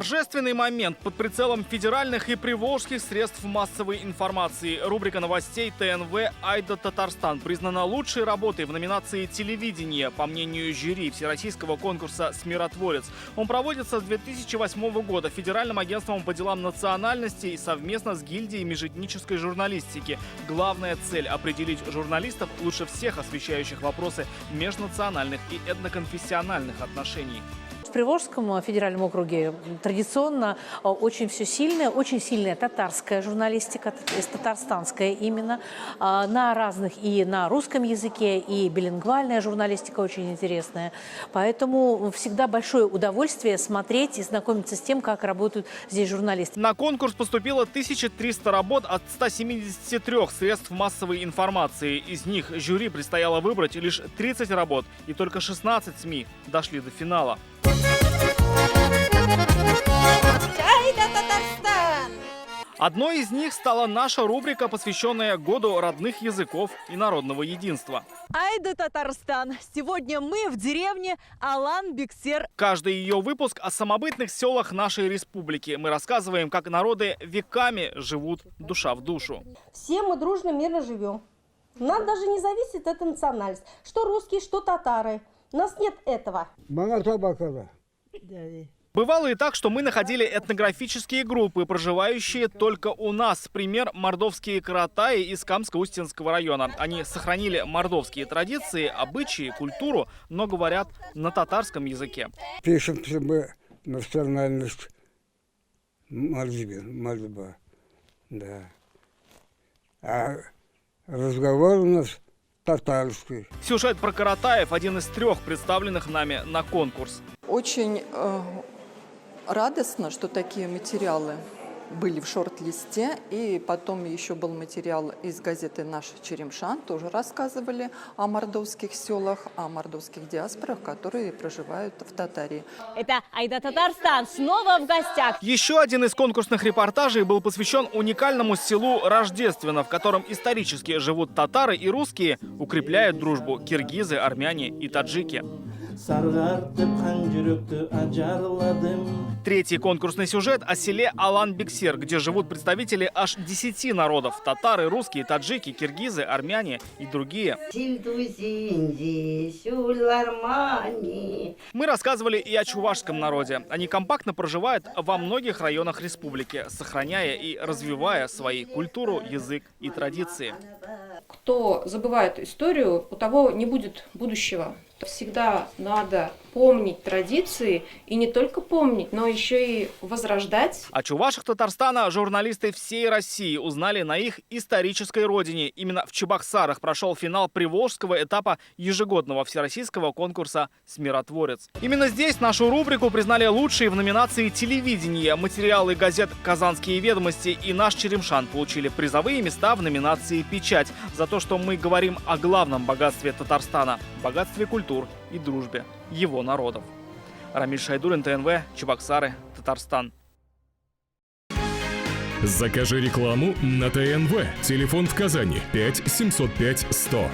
Торжественный момент под прицелом федеральных и приволжских средств массовой информации. Рубрика новостей ТНВ «Айда Татарстан» признана лучшей работой в номинации «Телевидение» по мнению жюри всероссийского конкурса «Смиротворец». Он проводится с 2008 года Федеральным агентством по делам национальностей совместно с гильдией межэтнической журналистики. Главная цель – определить журналистов, лучше всех освещающих вопросы межнациональных и этноконфессиональных отношений. В Приволжском федеральном округе традиционно очень сильная татарская журналистика, татарстанская именно, на разных и на русском языке, и билингвальная журналистика очень интересная. Поэтому всегда большое удовольствие смотреть и знакомиться с тем, как работают здесь журналисты. На конкурс поступило 1300 работ от 173 средств массовой информации. Из них жюри предстояло выбрать лишь 30 работ, и только 16 СМИ дошли до финала. Одной из них стала наша рубрика, посвященная Году родных языков и народного единства. Айда Татарстан. Сегодня мы в деревне Алан-Биксер. Каждый ее выпуск о самобытных селах нашей республики. Мы рассказываем, как народы веками живут душа в душу. Все мы дружно, мирно живем. Нам даже не зависит эта национальность. Что русские, что татары. У нас нет этого. Бывало и так, что мы находили этнографические группы, проживающие только у нас. Пример – мордовские каратаи из Камско-Устинского района. Они сохранили мордовские традиции, обычаи, культуру, но говорят на татарском языке. Пишем себе национальность мольба, да. А разговор у нас татарский. Сюжет про каратаев – один из 3 представленных нами на конкурс. Очень радостно, что такие материалы были в шорт-листе. И потом еще был материал из газеты «Наш Черемшан». Тоже рассказывали о мордовских селах, о мордовских диаспорах, которые проживают в Татарии. Это Айда Татарстан снова в гостях. Еще один из конкурсных репортажей был посвящен уникальному селу Рождественно, в котором исторически живут татары и русские, укрепляют дружбу киргизы, армяне и таджики. Третий конкурсный сюжет о селе Алан-Биксер, где живут представители аж 10 народов – татары, русские, таджики, киргизы, армяне и другие. Мы рассказывали и о чувашском народе. Они компактно проживают во многих районах республики, сохраняя и развивая свои культуру, язык и традиции. Кто забывает историю, у того не будет будущего. Всегда надо помнить традиции, и не только помнить, но еще и возрождать. О чувашах Татарстана журналисты всей России узнали на их исторической родине. Именно в Чебоксарах прошел финал приволжского этапа ежегодного всероссийского конкурса «Смиротворец». Именно здесь нашу рубрику признали лучшей в номинации «Телевидение». Материалы газет «Казанские ведомости» и «Наш Черемшан» получили призовые места в номинации «Печать» за то, что мы говорим о главном богатстве Татарстана – богатстве культур и дружбе его народов. Рамиль Шайдуллин, ТНВ, Чебоксары, Татарстан. Закажи рекламу на ТНВ. Телефон в Казани 5 705 100.